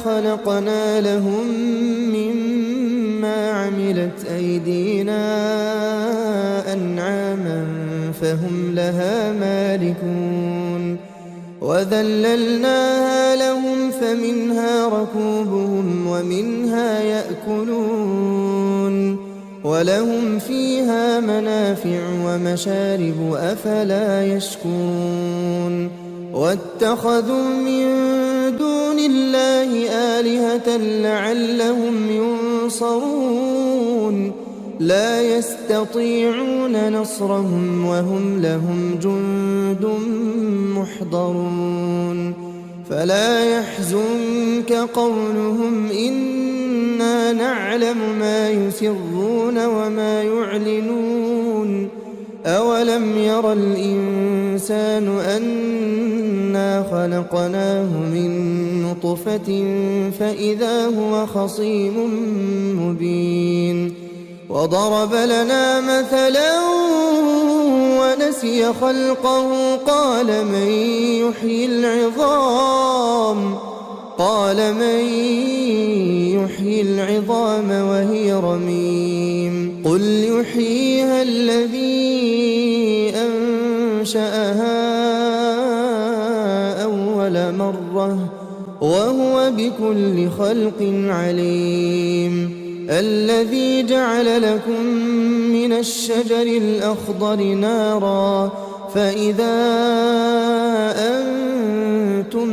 خلقنا لهم مما عملت أيدينا أنعاما فهم لها مالكون وذللناها لهم فمنها ركوبهم ومنها يأكلون ولهم فيها منافع ومشارب أفلا يشكرون واتخذوا من دون الله آلهة لعلهم ينصرون لا يستطيعون نصرهم وهم لهم جند محضرون فلا يحزنك قولهم إنا نعلم ما يسرون وما يعلنون أولم ير الإنسان أنا خلقناه من نطفة فإذا هو خصيم مبين وضرب لنا مثلا ونسي خلقه قال من يحيي العظام وهي رميم قل يحييها الذي أنشأها أول مرة وهو بكل خلق عليم الذي جعل لكم من الشجر الأخضر نارا فإذا أنتم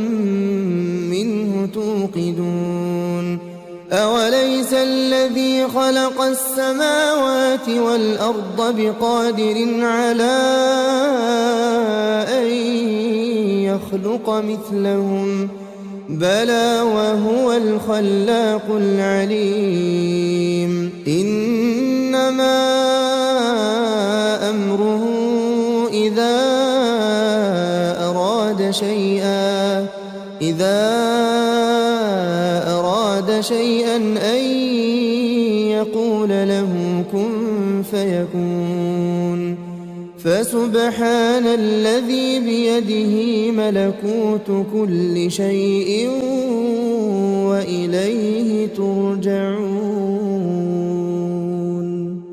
منه توقدون أوليس الذي خلق السماوات والأرض بقادر على أن يخلق مثلهم بلى وهو الخلاق العليم إنما أمره إذا أراد شيئا أن يقول له كن فيكون فسبحان الذي بيده ملكوت كل شيء وإليه ترجعون